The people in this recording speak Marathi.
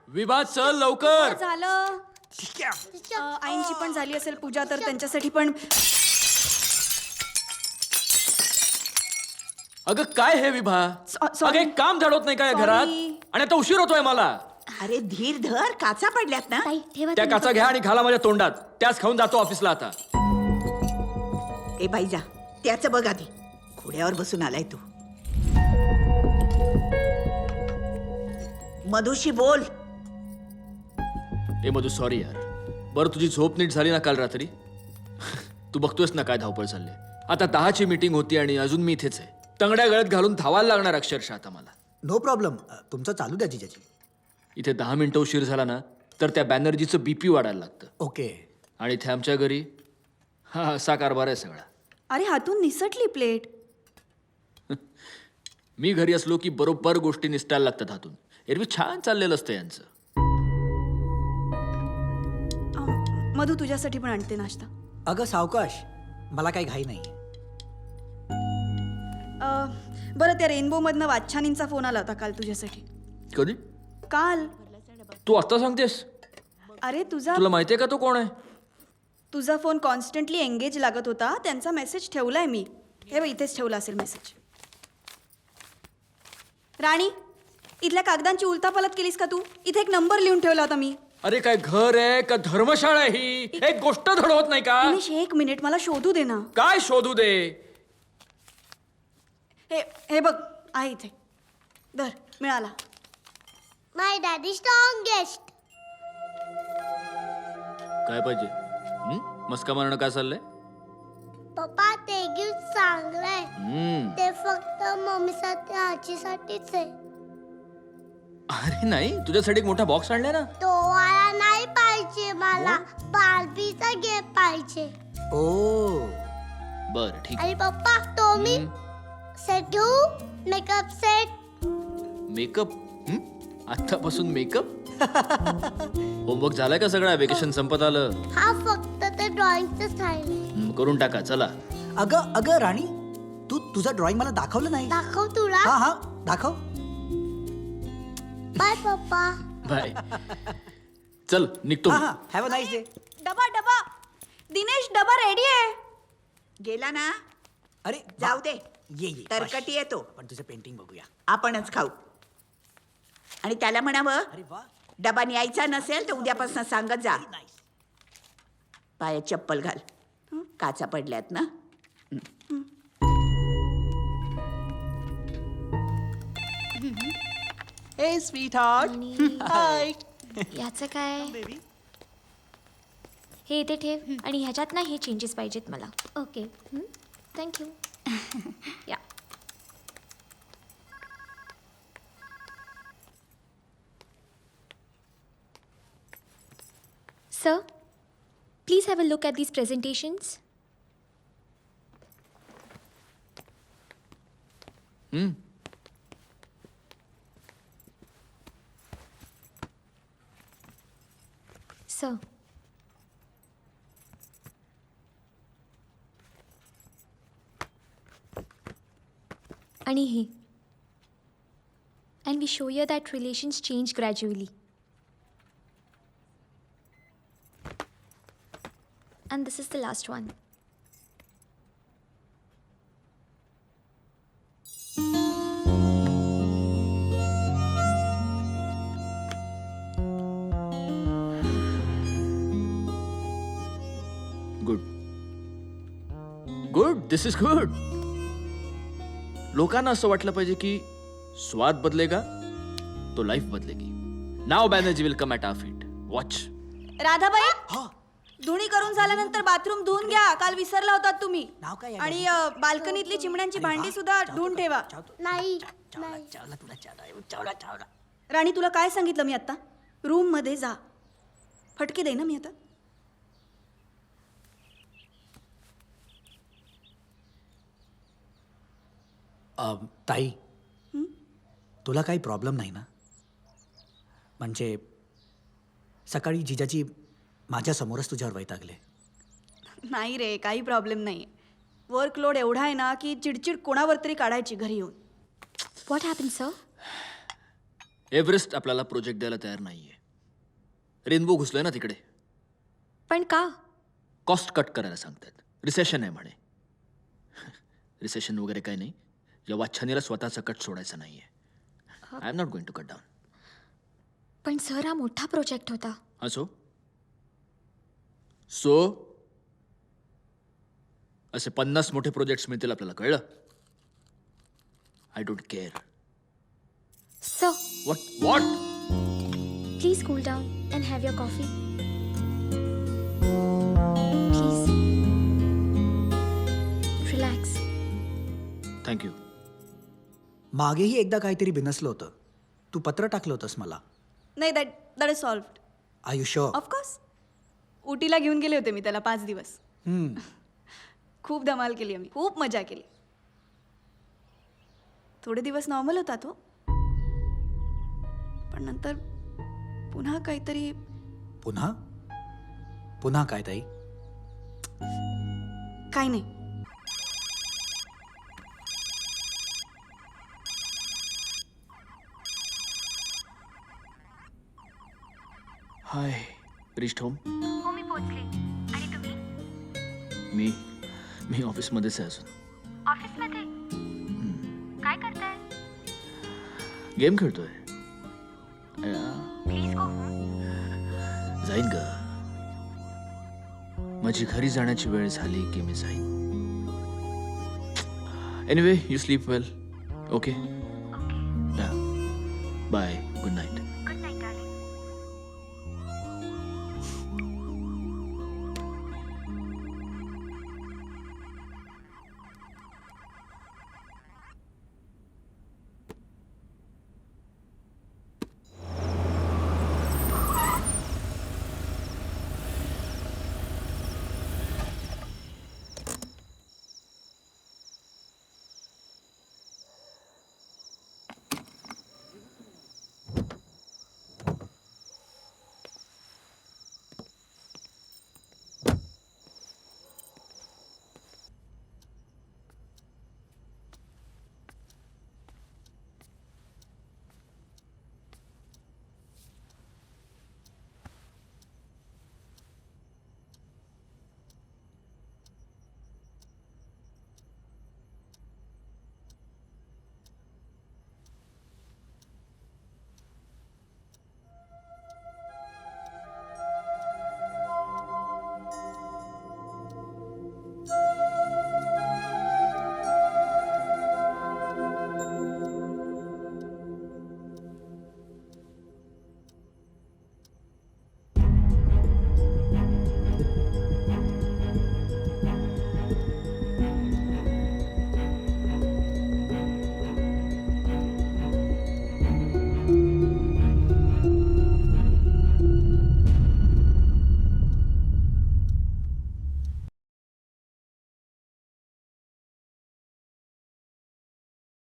विभा चल लवकर. झालं. आईंची पण झाली असेल पूजा, तर त्यांच्यासाठी पण. अगं काय हे विभा, sorry. अगं एक काम झाडत नाही का या Sorry. घरात, आणि आता उशीर होतोय मला. अरे धीर धर, काचा पडल्यात ना. त्या काचा घ्या आणि घाला माझ्या तोंडात, त्याच खाऊन जातो ऑफिसला आता. ए बाई जा, त्याचं बघ आधी. घोड्यावर बसून आलाय तू. मधुशी बोल. ए मधू सॉरी यार. बरं तुझी झोप नीट झाली ना काल रात्री? तू बघतोयस ना काय धावपळ चालली. आता 10ची मीटिंग होती आणि अजून मी इथेच आहे. तंगड्या गळ्यात घालून धावायला लागणार अक्षरशः आता मला. नो प्रॉब्लेम, तुमचं चालू द्या जिजाजी. इथे 10 मिनिटं उशीर झाला ना तर त्या बॅनर्जीचं बीपी वाढायला लागतं. ओके. आणि इथे आमच्या घरी हा असा कारभार आहे सगळा. अरे हातून निसटली प्लेट. मी घरी असलो की बरोबर गोष्टी निसटायला लागतात हातून. एरवी छान चाललेलं असतं यांचं. मधू तुझ्यासाठी पण आणते नाश्ता. अगं सावकाश, मला काही घाई नाही. बरं, त्या रेनबो मधनं वाच्छानींचा फोन आला होता काल तुझ्यासाठी. कधी? काल. तू आता सांगतेस? अरे तुझा माहितीये का तो कोण आहे? तुझा फोन कॉन्स्टंटली एंगेज लागत होता. त्यांचा मेसेज ठेवलाय मी. हे बघ, इथेच ठेवला असेल मेसेज. राणी, इथल्या कागदांची उलथापालथ केलीस का तू? इथे एक नंबर लिहून ठेवला होता मी. अरे काय घर आहे का धर्मशाळा आहे ही? एक गोष्ट घडवत नाही का? उमेश, एक मिनिट, मला शोधू दे ना. काय शोधू दे? हे बघ, आहे इथे. धर, मिळाला. माय डॅडी स्ट्रॉंगेस्ट. काय पाहिजे? मस्का मारणं काय चाललंय? पप्पा ते गिफ्ट चांगलंय. ते फक्त मम्मीसाठी आजीसाठीच आहे. अरे नाही, तुझ्यासाठी एक मोठा बॉक्स आणलाय ना. तो वाला नाही पाहिजे मला. बार्बीचा गिफ्ट पाहिजे. ओ बर ठीक. आणि पप्पा तो मी सेट घेऊ. Makeup set. मेकअप? आतापासून मेकअप? होमवर्क झालाय का सगळा? वेकेशन संपत आलं. हा फक्त ते ड्रॉइंगच राहिले. करून टाका चला. अगं राणी, तू तुझं ड्रॉइंग मला दाखवलं नाही. दाखव तुला. हा दाखव. बाय पप्पा. बाय. चल निघतो. Have a nice day. डबा. दिनेश, डबा रेडी आहे. गेला ना. अरे जाऊ दे, ये तरकटी येतो. आपण तुझं पेंटिंग बघूया. आपणच खाऊ. आणि त्याला म्हणावं, अरे वा, डबा न्यायचा नसेल तर उद्यापासून सांगत जा. पायात चप्पल घाल. काचा पडल्यात ना. हे स्वीटहार्ट. हाय. याचं काय? हे इथे ठेव आणि ह्याच्यात ना हे चेंजेस पाहिजेत मला. Okay, thank you. या. Sir, please have a look at these presentations. Sir. आणि हे. And we show here that relations change gradually. And this is the last one. Good. This is good. लोकांना असं वाटलं पाहिजे की स्वाद बदलेगा तो लाईफ बदलेगी. नाव Banerjee will come at our feet. Watch. Radhabai, धुणी करून झाल्यानंतर बाथरूम धुवून घ्या. काल विसरला होतात तुम्ही. नाव काय आहे? आणि बाल्कनीतली चिमण्यांची भांडी सुद्धा धुवून ठेवा. नाही. राणी, तुला काय सांगितलं मी आता? रूम मध्ये जा. फटके दे ना मी आता. ताई, तुला काही प्रॉब्लेम नाही ना? म्हणजे सकाळी जिजाजी माझ्यासमोरच तुझ्यावर वैतागले. नाही रे, काही प्रॉब्लेम नाही. वर्कलोड एवढा आहे ना की चिडचिड कोणावर तरी काढायची घरी येऊन. What happened, sir? एव्हरेस्ट आपल्याला प्रोजेक्ट द्यायला तयार नाहीये. रेनबो घुसलोय ना तिकडे. पण का? कॉस्ट कट करायला सांगतात. रिसेशन आहे म्हणे. रिसेशन वगैरे काही नाही. या वाच्छानीला स्वतःचा कट सोडायचा नाहीये. I am not going to cut down. पण सर हा मोठा प्रोजेक्ट होता. असो. सो असे 50 मोठे प्रोजेक्ट्स मिळतील आपल्याला, कळलं? I don't care. Sir what please cool down and have your coffee. Please relax. Thank you. मागेही एकदा काहीतरी बिनसलं होतं. तू पत्र टाकलं होतंस मला. नाही, दॅट इज सॉल्व्ड. आयुष्य ऑफकोर्स. उटीला घेऊन गेले होते मी त्याला 5 दिवस. खूप धमाल केली आम्ही, खूप मजा केली. थोडे दिवस नॉर्मल होता तो, पण नंतर पुन्हा काहीतरी. पुन्हा पुन्हा काय ताई? काही नाही. हाय. Reached home. हो मी पोचले. आणि तुम्ही? मी ऑफिसमध्येच आहे अजून. ऑफिसमध्ये काय करताय? गेम खेळतोय. Please go. जाईन ग. माझी घरी जाण्याची वेळ झाली की मी जाईन. Anyway, you sleep well. Okay. Bye.